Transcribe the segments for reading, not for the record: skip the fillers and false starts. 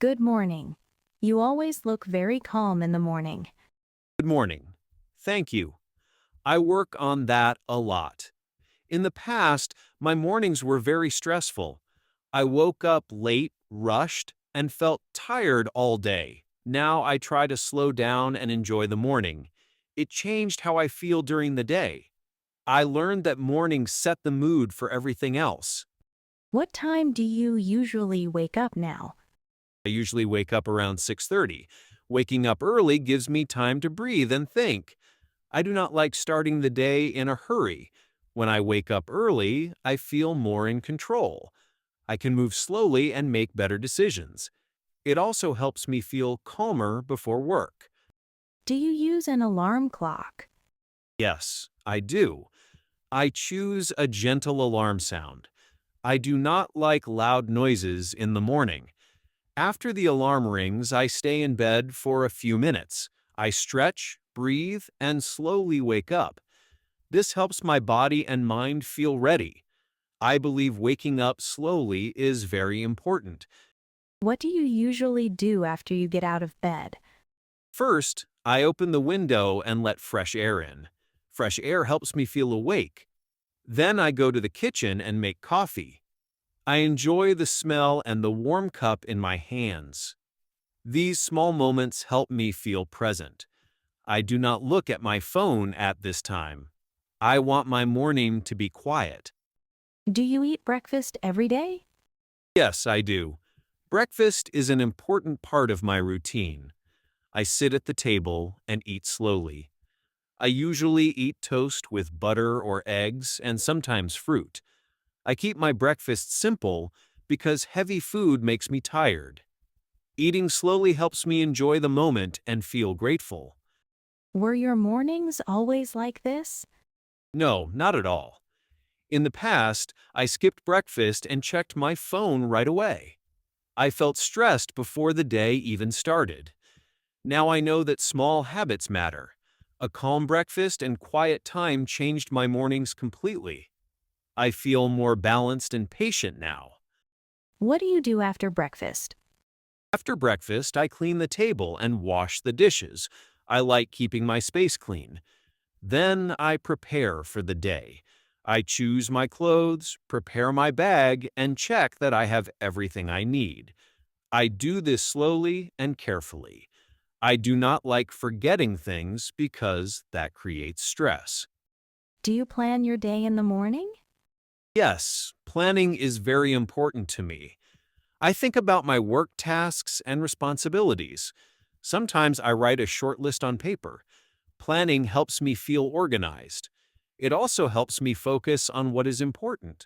Good morning. You always look very calm in the morning. Good morning. Thank you. I work on that a lot. In the past, my mornings were very stressful. I woke up late, rushed, and felt tired all day. Now I try to slow down and enjoy the morning. It changed how I feel during the day. I learned that mornings set the mood for everything else. What time do you usually wake up now? I usually wake up around 6:30. Waking up early gives me time to breathe and think. I do not like starting the day in a hurry. When I wake up early, I feel more in control. I can move slowly and make better decisions. It also helps me feel calmer before work. Do you use an alarm clock? Yes, I do. I choose a gentle alarm sound. I do not like loud noises in the morning. After the alarm rings, I stay in bed for a few minutes. I stretch, breathe, and slowly wake up. This helps my body and mind feel ready. I believe waking up slowly is very important. What do you usually do after you get out of bed? First, I open the window and let fresh air in. Fresh air helps me feel awake. Then I go to the kitchen and make coffee. I enjoy the smell and the warm cup in my hands. These small moments help me feel present. I do not look at my phone at this time. I want my morning to be quiet. Do you eat breakfast every day? Yes, I do. Breakfast is an important part of my routine. I sit at the table and eat slowly. I usually eat toast with butter or eggs and sometimes fruit. I keep my breakfast simple because heavy food makes me tired. Eating slowly helps me enjoy the moment and feel grateful. Were your mornings always like this? No, not at all. In the past, I skipped breakfast and checked my phone right away. I felt stressed before the day even started. Now I know that small habits matter. A calm breakfast and quiet time changed my mornings completely. I feel more balanced and patient now. What do you do after breakfast? After breakfast, I clean the table and wash the dishes. I like keeping my space clean. Then I prepare for the day. I choose my clothes, prepare my bag, and check that I have everything I need. I do this slowly and carefully. I do not like forgetting things because that creates stress. Do you plan your day in the morning? Yes, planning is very important to me. I think about my work tasks and responsibilities. Sometimes I write a short list on paper. Planning helps me feel organized. It also helps me focus on what is important.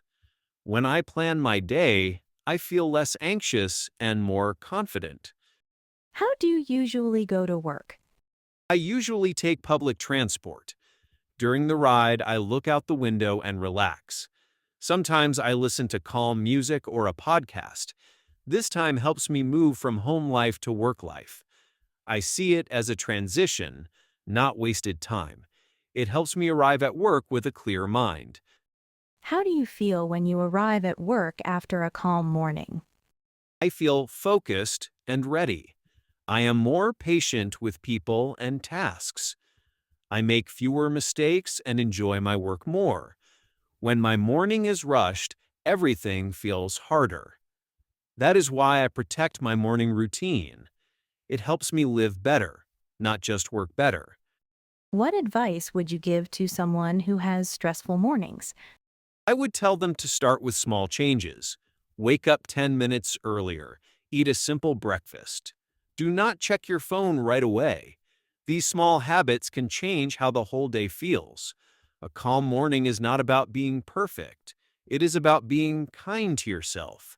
When I plan my day, I feel less anxious and more confident. How do you usually go to work? I usually take public transport. During the ride, I look out the window and relax. Sometimes I listen to calm music or a podcast. This time helps me move from home life to work life. I see it as a transition, not wasted time. It helps me arrive at work with a clear mind. How do you feel when you arrive at work after a calm morning? I feel focused and ready. I am more patient with people and tasks. I make fewer mistakes and enjoy my work more. When my morning is rushed, everything feels harder. That is why I protect my morning routine. It helps me live better, not just work better. What advice would you give to someone who has stressful mornings? I would tell them to start with small changes. Wake up 10 minutes earlier. Eat a simple breakfast. Do not check your phone right away. These small habits can change how the whole day feels. A calm morning is not about being perfect. It is about being kind to yourself.